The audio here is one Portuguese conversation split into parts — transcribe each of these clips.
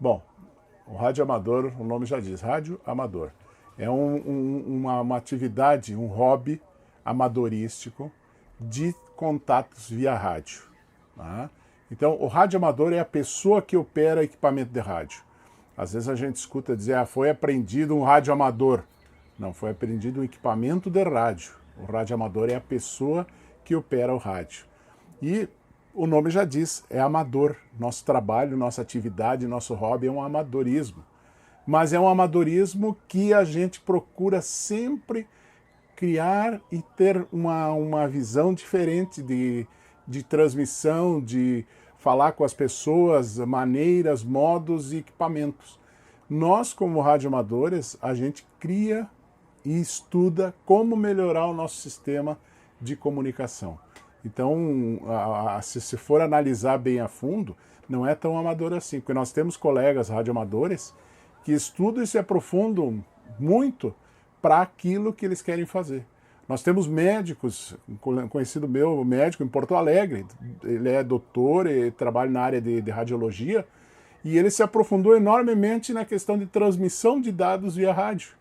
Bom, o rádio amador, o nome já diz, rádio amador. É uma atividade, um hobby amadorístico de contatos via rádio. Tá? Então, o rádio amador é a pessoa que opera equipamento de rádio. Às vezes a gente escuta dizer, foi apreendido um rádio amador. Não, foi apreendido um equipamento de rádio. O rádio amador é a pessoa que opera o rádio. E o nome já diz, é amador. Nosso trabalho, nossa atividade, nosso hobby é um amadorismo. Mas é um amadorismo que a gente procura sempre criar e ter uma visão diferente de transmissão, de falar com as pessoas, maneiras, modos e equipamentos. Nós, como radioamadores, a gente cria e estuda como melhorar o nosso sistema de comunicação. Então, se for analisar bem a fundo, não é tão amador assim, porque nós temos colegas radioamadores que estudam e se aprofundam muito para aquilo que eles querem fazer. Nós temos médicos, um conhecido meu, médico em Porto Alegre, ele é doutor e trabalha na área de radiologia, e ele se aprofundou enormemente na questão de transmissão de dados via rádio.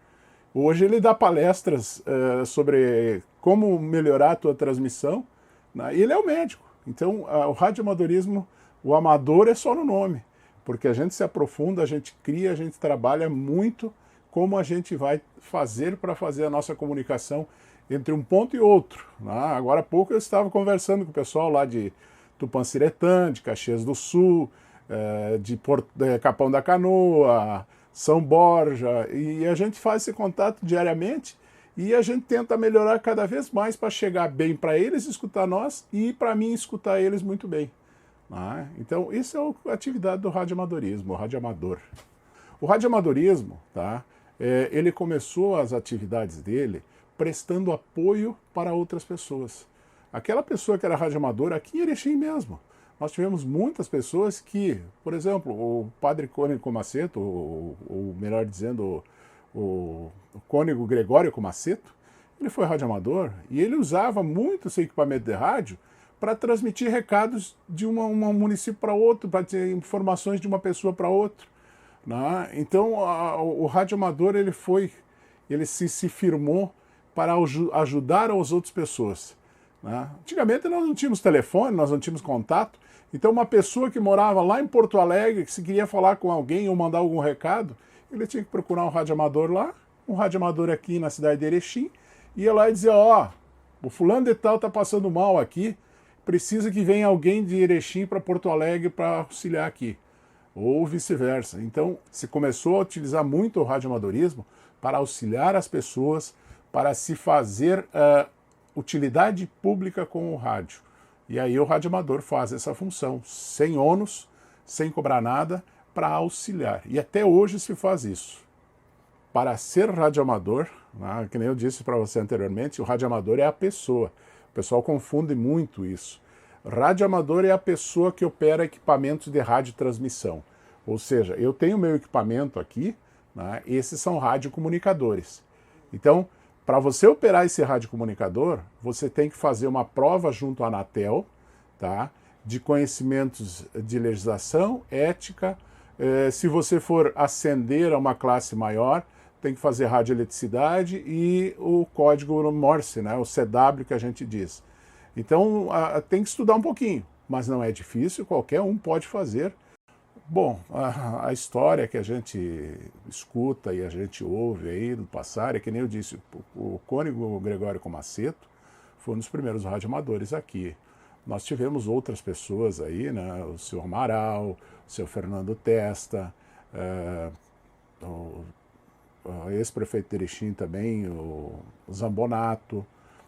Hoje ele dá palestras sobre como melhorar a tua transmissão, né? E ele é o médico. Então, o radioamadorismo, o amador é só no nome, porque a gente se aprofunda, a gente cria, a gente trabalha muito como a gente vai fazer para fazer a nossa comunicação entre um ponto e outro. Né? Agora há pouco eu estava conversando com o pessoal lá de Tupanciretã, de Caxias do Sul, de Capão da Canoa, São Borja, e a gente faz esse contato diariamente e a gente tenta melhorar cada vez mais para chegar bem para eles escutar nós e para mim escutar eles muito bem. Né? Então isso é a atividade do radioamadorismo, o radioamador. O radioamadorismo, tá? Ele começou as atividades dele prestando apoio para outras pessoas. Aquela pessoa que era radioamadora aqui em Erechim mesmo. Nós tivemos muitas pessoas que, por exemplo, o padre Cônego Comaceto, ou melhor dizendo, o Cônego Gregório Comaceto, ele foi radioamador e ele usava muito seu equipamento de rádio para transmitir recados de um município para outro, para ter informações de uma pessoa para outra. Né? Então, o radioamador ele se firmou para ajudar as outras pessoas. Né? Antigamente nós não tínhamos telefone, nós não tínhamos contato, então uma pessoa que morava lá em Porto Alegre, que se queria falar com alguém ou mandar algum recado, ele tinha que procurar um radioamador lá, um radioamador aqui na cidade de Erechim, ia lá e dizia, o fulano de tal está passando mal aqui, precisa que venha alguém de Erechim para Porto Alegre para auxiliar aqui, ou vice-versa. Então se começou a utilizar muito o radioamadorismo para auxiliar as pessoas, para se fazer utilidade pública com o rádio. E aí o radioamador faz essa função, sem ônus, sem cobrar nada, para auxiliar. E até hoje se faz isso. Para ser radioamador, né, que nem eu disse para você anteriormente, o radioamador é a pessoa. O pessoal confunde muito isso. Radioamador é a pessoa que opera equipamentos de radiotransmissão. Ou seja, eu tenho meu equipamento aqui, né, esses são radiocomunicadores. Então, para você operar esse radiocomunicador, você tem que fazer uma prova junto à Anatel, tá? De conhecimentos de legislação, ética. Se você for ascender a uma classe maior, tem que fazer radioeletricidade e o código Morse, né? O CW que a gente diz. Então tem que estudar um pouquinho, mas não é difícil, qualquer um pode fazer. Bom, a história que a gente escuta e a gente ouve aí no passado, é que nem eu disse, o Cônego Gregório Comaceto foi um dos primeiros radioamadores aqui. Nós tivemos outras pessoas aí, né, o senhor Amaral, o senhor Fernando Testa, o ex-prefeito de Erechim também, o Zambonato,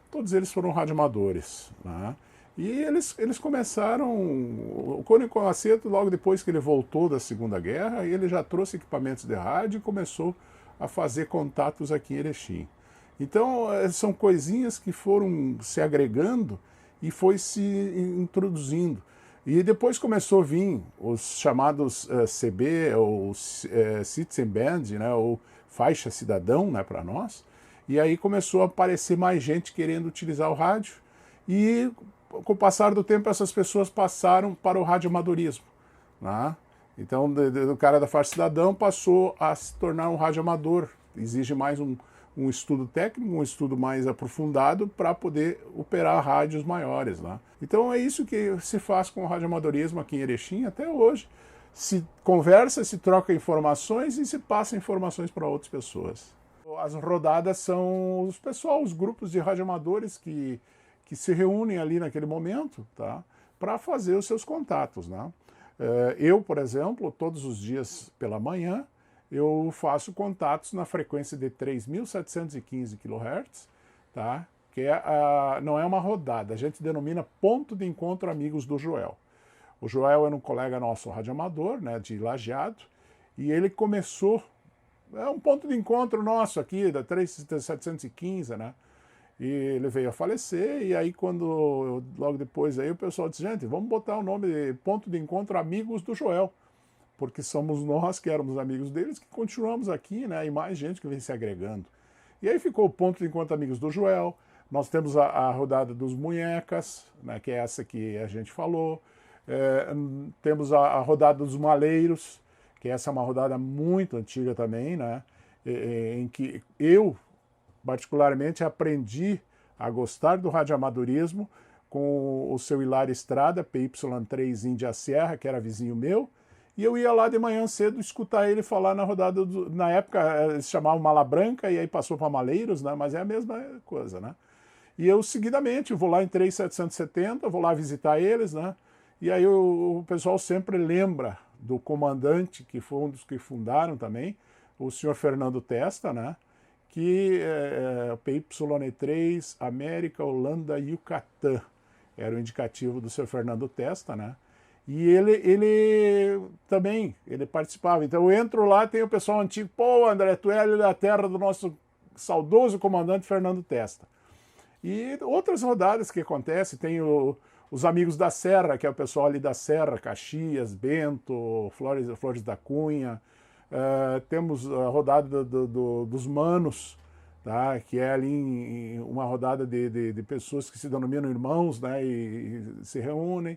todos eles foram radioamadores, né? E eles começaram, o Cônego Comaceto, logo depois que ele voltou da Segunda Guerra, ele já trouxe equipamentos de rádio e começou a fazer contatos aqui em Erechim. Então, são coisinhas que foram se agregando e foi se introduzindo. E depois começou a vir os chamados CB, ou Citizen Band, né, ou faixa cidadão, né, para nós, e aí começou a aparecer mais gente querendo utilizar o rádio, e com o passar do tempo essas pessoas passaram para o radioamadorismo, né? Então, o cara da faixa cidadão passou a se tornar um rádio amador. Exige mais um estudo técnico, um estudo mais aprofundado para poder operar rádios maiores, né? Então é isso que se faz com o radioamadorismo aqui em Erechim até hoje. Se conversa, se troca informações e se passa informações para outras pessoas. As rodadas são os grupos de radioamadores que se reúnem ali naquele momento, tá? Para fazer os seus contatos, né? Eu, por exemplo, todos os dias pela manhã, eu faço contatos na frequência de 3.715 kHz, tá? Que não é uma rodada, a gente denomina ponto de encontro amigos do Joel. O Joel era um colega nosso radioamador, né, de Lajeado, e ele começou, é um ponto de encontro nosso aqui, da 3.715, né? E ele veio a falecer, e aí logo depois aí o pessoal disse, gente, vamos botar o nome de ponto de encontro amigos do Joel, porque somos nós que éramos amigos deles que continuamos aqui, né, e mais gente que vem se agregando. E aí ficou o ponto de encontro amigos do Joel, nós temos a rodada dos Munhecas, né, que é essa que a gente falou, temos a rodada dos Maleiros, que essa é uma rodada muito antiga também, né, em que eu particularmente aprendi a gostar do radioamadorismo com o seu Hilário Estrada, PY3 Índia Serra, que era vizinho meu, e eu ia lá de manhã cedo escutar ele falar na rodada, na época eles chamavam Mala Branca e aí passou para Maleiros, né, mas é a mesma coisa, né. E eu seguidamente vou lá em 3.770, vou lá visitar eles, né, e aí o pessoal sempre lembra do comandante, que foi um dos que fundaram também, o senhor Fernando Testa, né, que é PY3, América, Holanda, Yucatán. Era o indicativo do seu Fernando Testa, né? E ele também, ele participava. Então eu entro lá, tem o pessoal antigo, pô, André, tu é da terra do nosso saudoso comandante Fernando Testa. E outras rodadas que acontecem, tem os amigos da Serra, que é o pessoal ali da Serra, Caxias, Bento, Flores da Cunha. Temos a rodada dos Manos, tá? Que é ali uma rodada de pessoas que se denominam irmãos, né? E se reúnem.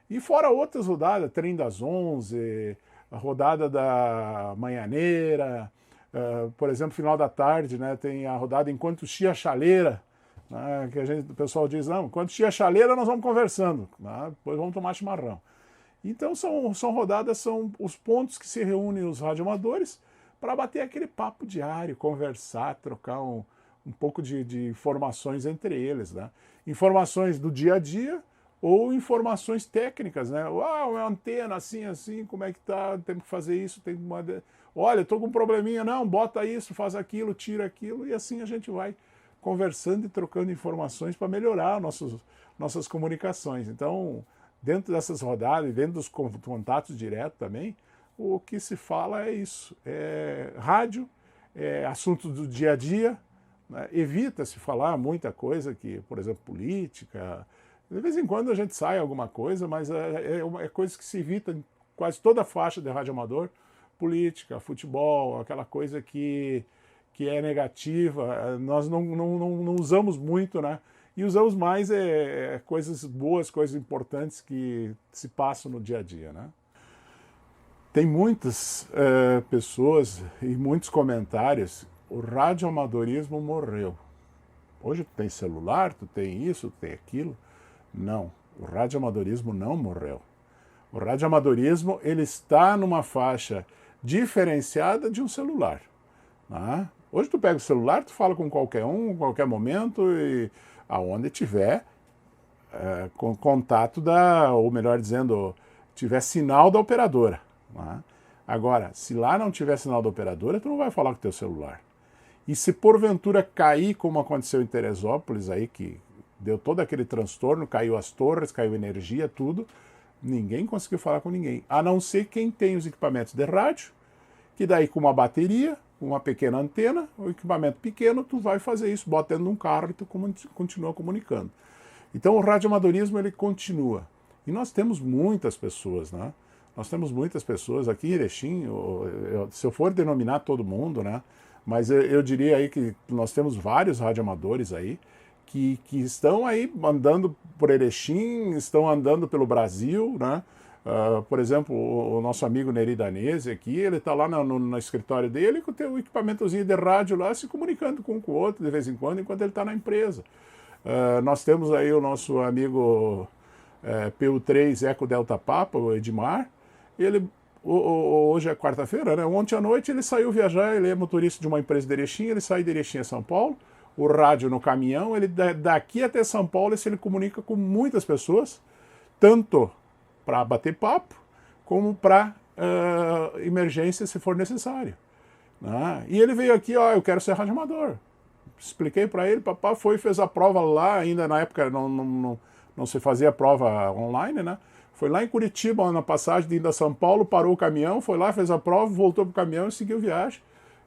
E fora outras rodadas, Trem das 11, a rodada da Manhaneira, por exemplo, final da tarde, né? Tem a rodada Enquanto Chia Chaleira, né? Que o pessoal diz, não, enquanto chia chaleira nós vamos conversando, né? Depois vamos tomar chimarrão. Então são rodadas, são os pontos que se reúnem os radioamadores para bater aquele papo diário, conversar, trocar um pouco de informações entre eles, né? Informações do dia a dia ou informações técnicas, né? Uma antena assim, como é que tá? Tem que fazer isso, tem uma... Olha, estou com um probleminha, não, bota isso, faz aquilo, tira aquilo, e assim a gente vai conversando e trocando informações para melhorar nossas comunicações. Então, dentro dessas rodadas e dentro dos contatos diretos também, o que se fala é isso. Rádio, assuntos do dia a dia, né? Evita-se falar muita coisa que, por exemplo, política. De vez em quando a gente sai alguma coisa, mas é coisa que se evita em quase toda a faixa de rádio amador. Política, futebol, aquela coisa que é negativa, nós não usamos muito, né? E usamos mais coisas boas, coisas importantes que se passam no dia a dia, né? Tem muitas pessoas e muitos comentários, o radioamadorismo morreu. Hoje tu tem celular, tu tem isso, tu tem aquilo. Não, o radioamadorismo não morreu. O radioamadorismo, ele está numa faixa diferenciada de um celular, né? Hoje tu pega o celular, tu fala com qualquer um, em qualquer momento, e aonde tiver com contato ou melhor dizendo, tiver sinal da operadora, né? Agora, se lá não tiver sinal da operadora, tu não vai falar com o teu celular. E se porventura cair, como aconteceu em Teresópolis aí, que deu todo aquele transtorno, caiu as torres, caiu energia, tudo, ninguém conseguiu falar com ninguém, a não ser quem tem os equipamentos de rádio, que daí com uma bateria, uma pequena antena, um equipamento pequeno, tu vai fazer isso, bota dentro de um carro e tu continua comunicando. Então o radioamadorismo, ele continua. E nós temos muitas pessoas, né? Nós temos muitas pessoas aqui em Erechim, se eu for denominar todo mundo, né? Mas eu diria aí que nós temos vários radioamadores aí, que estão aí andando por Erechim, estão andando pelo Brasil, né? Por exemplo, o nosso amigo Neri Danese aqui, ele está lá no escritório dele com o equipamentozinho de rádio lá, se comunicando com o outro de vez em quando, enquanto ele está na empresa. Nós temos aí o nosso amigo PU3 Eco Delta Papa, o Edmar. Ele, hoje é quarta-feira, né? Ontem à noite ele saiu viajar, ele é motorista de uma empresa de Erechim, ele sai de Erechim a São Paulo, o rádio no caminhão, ele daqui até São Paulo ele comunica com muitas pessoas, tanto para bater papo, como para emergência, se for necessário. Né? E ele veio aqui, ó, eu quero ser radioamador. Expliquei para ele, papá foi e fez a prova lá, ainda na época não se fazia prova online, né? Foi lá em Curitiba, na passagem de indo a São Paulo, parou o caminhão, foi lá, fez a prova, voltou pro caminhão e seguiu viagem.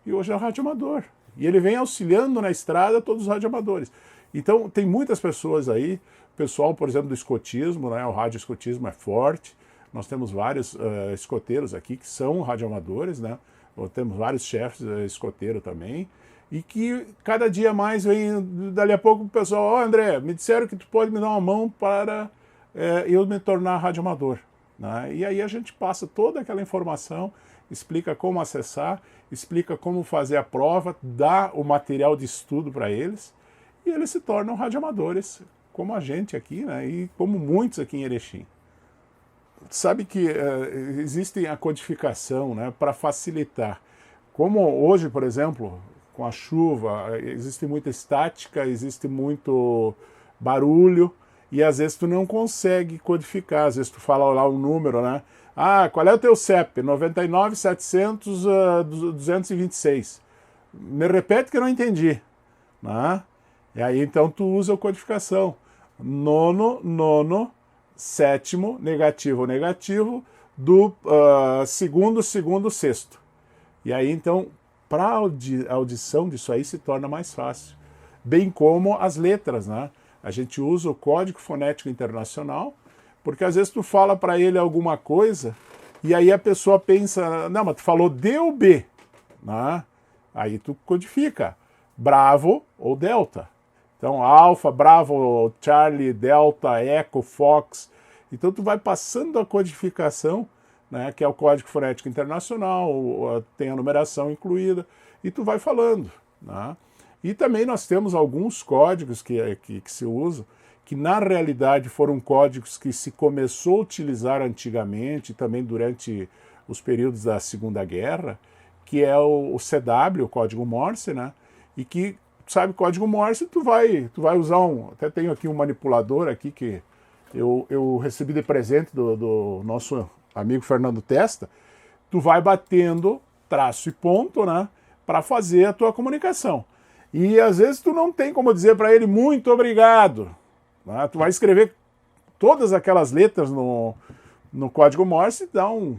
E hoje é radioamador. E ele vem auxiliando na estrada todos os radioamadores. Então, tem muitas pessoas aí, pessoal, por exemplo, do escotismo, né? O radioescotismo é forte. Nós temos vários escoteiros aqui que são radioamadores, né? Temos vários chefes escoteiros também. E que cada dia mais vem, dali a pouco o pessoal, ó, André, me disseram que tu pode me dar uma mão para eu me tornar radioamador. Né? E aí a gente passa toda aquela informação, explica como acessar, explica como fazer a prova, dá o material de estudo para eles, e eles se tornam radioamadores, como a gente aqui, né? E como muitos aqui em Erechim. Sabe que existe a codificação, né, para facilitar. Como hoje, por exemplo, com a chuva, existe muita estática, existe muito barulho, e às vezes tu não consegue codificar, às vezes tu fala lá um número, né? Ah, qual é o teu CEP? 99 700 226. Me repete que eu não entendi. Né? E aí então tu usa a codificação. Nono, sétimo, negativo, do segundo, sexto. E aí então, para a audição disso aí se torna mais fácil. Bem como as letras, né? A gente usa o Código Fonético Internacional, porque às vezes tu fala para ele alguma coisa e aí a pessoa pensa, não, mas tu falou D ou B, né? Aí tu codifica, Bravo ou Delta. Então, Alfa, Bravo, Charlie, Delta, Echo, Fox. Então tu vai passando a codificação, né, que é o Código Fonético Internacional, tem a numeração incluída, e tu vai falando, né? E também nós temos alguns códigos que se usam, que na realidade foram códigos que se começou a utilizar antigamente, também durante os períodos da Segunda Guerra, que é o CW, o código Morse, né? E que, sabe, código Morse, tu vai usar até tenho aqui um manipulador aqui que eu recebi de presente do nosso amigo Fernando Testa. Tu vai batendo traço e ponto, né? Para fazer a tua comunicação. E às vezes tu não tem como dizer para ele muito obrigado. Né? Tu vai escrever todas aquelas letras no código Morse, dá um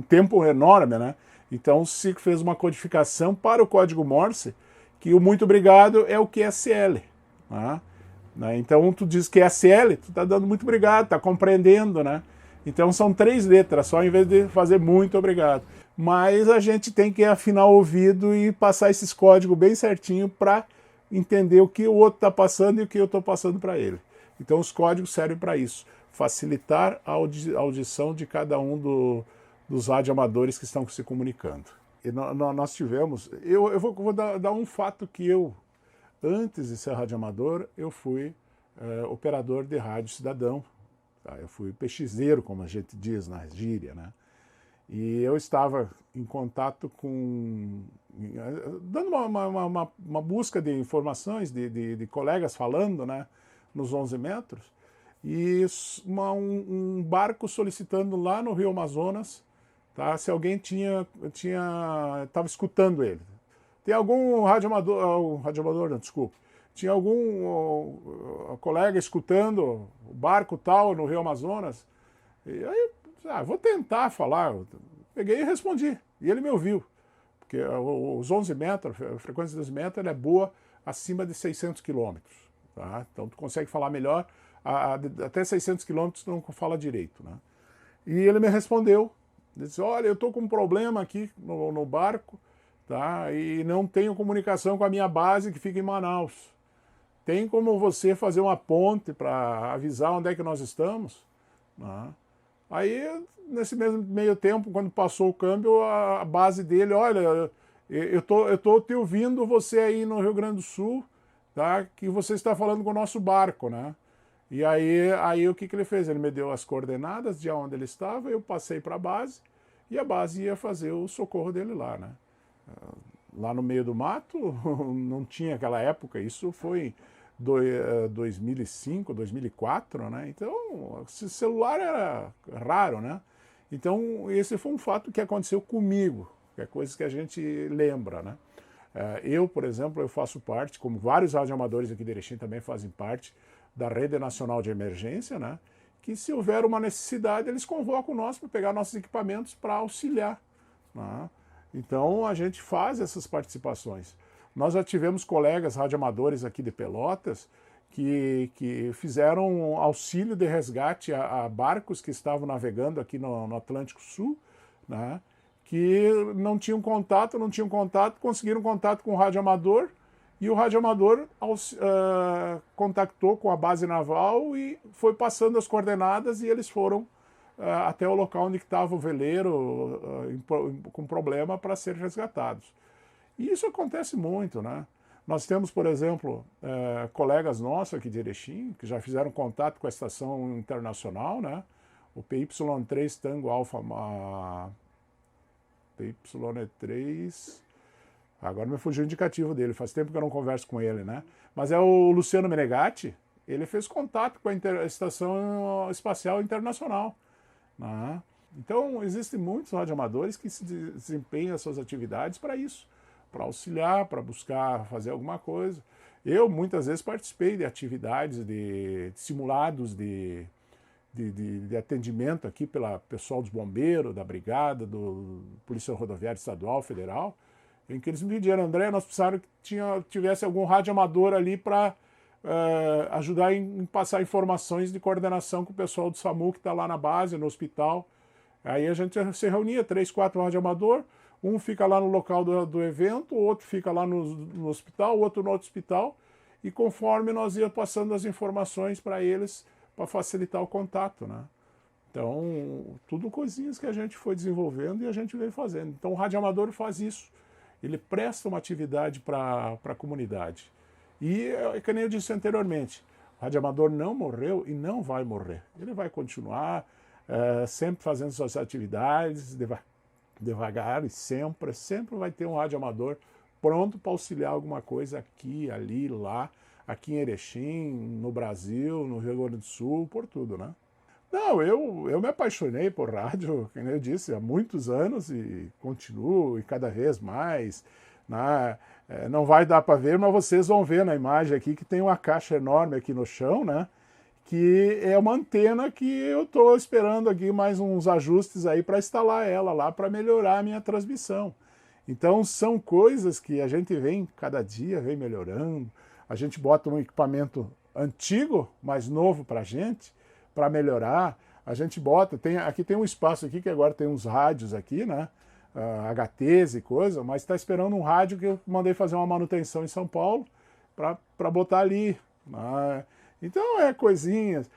tempo enorme, né? Então se fez uma codificação para o código Morse, que o muito obrigado é o QSL. Né? Então tu diz QSL, tu está dando muito obrigado, está compreendendo, né? Então são 3 letras, só em vez de fazer muito obrigado. Mas a gente tem que afinar o ouvido e passar esses códigos bem certinho para entender o que o outro está passando e o que eu estou passando para ele. Então os códigos servem para isso, facilitar a audição de cada um dos radioamadores que estão se comunicando. E nós tivemos, eu vou dar um fato que antes de ser radioamador, eu fui operador de rádio cidadão. Tá? Eu fui peixezeiro, como a gente diz na gíria, né? E eu estava em contato dando uma busca de informações de colegas falando, né, nos 11 metros, e um barco solicitando lá no Rio Amazonas, tá, se alguém estava escutando ele. Tem algum radioamador, não, desculpe, tinha algum colega escutando o barco tal no Rio Amazonas? E aí, vou tentar falar. Peguei e respondi. E ele me ouviu. Porque os 11 metros, a frequência dos 11 metros, ela é boa acima de 600 quilômetros. Tá? Então tu consegue falar melhor. Até 600 quilômetros tu não fala direito. Né? E ele me respondeu. Ele disse, olha, eu estou com um problema aqui no barco, tá? E não tenho comunicação com a minha base que fica em Manaus. Tem como você fazer uma ponte para avisar onde é que nós estamos? Né? Aí, nesse mesmo meio tempo, quando passou o câmbio, a base dele, olha, eu tô te ouvindo você aí no Rio Grande do Sul, tá? Que você está falando com o nosso barco, né? E aí o que ele fez? Ele me deu as coordenadas de onde ele estava, eu passei para a base, e a base ia fazer o socorro dele lá, né? Lá no meio do mato, não tinha aquela época, isso foi 2005, 2004, né? Então, esse celular era raro, né? Então, esse foi um fato que aconteceu comigo, que é coisa que a gente lembra, né? Eu, por exemplo, eu faço parte, como vários radioamadores aqui de Erechim também fazem parte, da Rede Nacional de Emergência, né? Que se houver uma necessidade, eles convocam nós para pegar nossos equipamentos para auxiliar, né? Então, a gente faz essas participações. Nós já tivemos colegas radioamadores aqui de Pelotas que fizeram auxílio de resgate a barcos que estavam navegando aqui no Atlântico Sul, né? Que não tinham contato, conseguiram contato com o radioamador, e o radioamador contactou com a base naval e foi passando as coordenadas, e eles foram até o local onde estava o veleiro com problema para ser resgatados. E isso acontece muito, né? Nós temos, por exemplo, colegas nossos aqui de Erechim, que já fizeram contato com a estação internacional, né? O PY3 Tango Alpha... PY3... Agora me fugiu o indicativo dele, faz tempo que eu não converso com ele, né? Mas é o Luciano Menegatti, ele fez contato com a Estação Espacial Internacional, né? Então, existem muitos radioamadores que se desempenham as suas atividades para isso, para auxiliar, para buscar fazer alguma coisa. Eu, muitas vezes, participei de atividades, de simulados de atendimento aqui pelo pessoal dos bombeiros, da brigada, do Polícia Rodoviária Estadual, Federal, em que eles me pediram, André, nós precisaram que tivesse algum radioamador ali para ajudar em passar informações de coordenação com o pessoal do SAMU que está lá na base, no hospital. Aí a gente se reunia, 3, 4 radioamador, um fica lá no local do evento, o outro fica lá no hospital, o outro no outro hospital, e conforme nós ia passando as informações para eles, para facilitar o contato, né? Então, tudo coisinhas que a gente foi desenvolvendo e a gente veio fazendo. Então, o radioamador faz isso. Ele presta uma atividade para a comunidade. E, que nem eu disse anteriormente, o radioamador não morreu e não vai morrer. Ele vai continuar sempre fazendo suas atividades, devagar e sempre vai ter um radioamador pronto para auxiliar alguma coisa aqui, ali, lá, aqui em Erechim, no Brasil, no Rio Grande do Sul, por tudo, né? Não, eu me apaixonei por rádio, como eu disse, há muitos anos e continuo, e cada vez mais, né? Não vai dar para ver, mas vocês vão ver na imagem aqui que tem uma caixa enorme aqui no chão, né? Que é uma antena que eu estou esperando aqui mais uns ajustes aí para instalar ela lá, para melhorar a minha transmissão. Então são coisas que a gente vem, cada dia vem melhorando, a gente bota um equipamento antigo, mais novo para a gente, para melhorar, a gente bota, aqui tem um espaço aqui que agora tem uns rádios aqui, né, HTs e coisa, mas está esperando um rádio que eu mandei fazer uma manutenção em São Paulo para botar ali, né? Então coisinhas,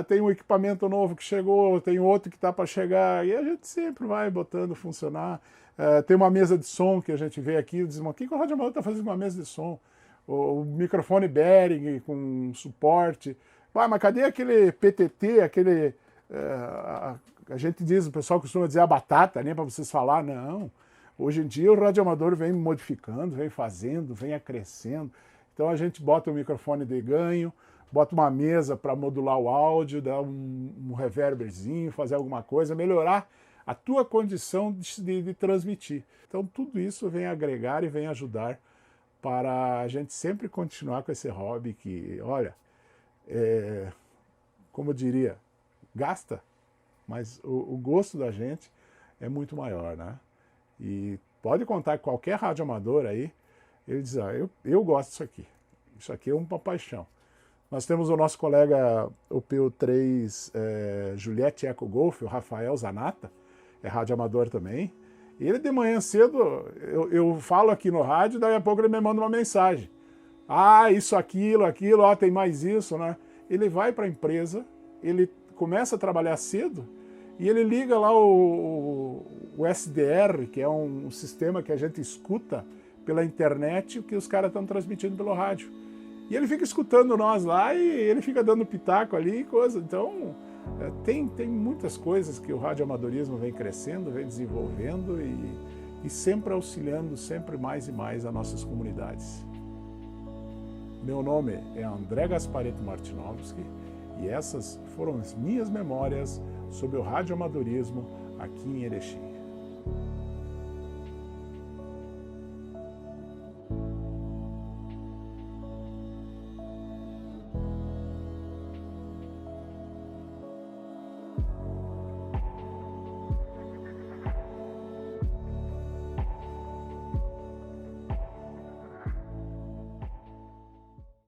tem um equipamento novo que chegou, tem outro que está para chegar, e a gente sempre vai botando funcionar. Tem uma mesa de som que a gente vê aqui, diz, o que o radioamador está fazendo com uma mesa de som? O microfone Behring com suporte. Mas cadê aquele PTT, a gente diz, o pessoal costuma dizer a batata, né, para vocês falar, não. Hoje em dia o radioamador vem modificando, vem fazendo, vem acrescendo. Então a gente bota um microfone de ganho, bota uma mesa para modular o áudio, dar um reverberzinho, fazer alguma coisa, melhorar a tua condição de transmitir. Então tudo isso vem agregar e vem ajudar para a gente sempre continuar com esse hobby que, olha, como eu diria, gasta, mas o gosto da gente é muito maior, né? E pode contar com qualquer radioamador aí, ele diz, eu gosto disso aqui é uma paixão. Nós temos o nosso colega, o PU3 Juliette Eco Golf, o Rafael Zanata, é radioamador também. Ele de manhã cedo, eu falo aqui no rádio, daí a pouco ele me manda uma mensagem. Isso, aquilo, tem mais isso, né? Ele vai para a empresa, ele começa a trabalhar cedo e ele liga lá o SDR, que é um sistema que a gente escuta pela internet, o que os caras estão transmitindo pelo rádio. E ele fica escutando nós lá e ele fica dando pitaco ali e coisa. Então, tem muitas coisas que o radioamadorismo vem crescendo, vem desenvolvendo e sempre auxiliando sempre mais e mais as nossas comunidades. Meu nome é André Gasparetto Martinovski e essas foram as minhas memórias sobre o radioamadorismo aqui em Erechim.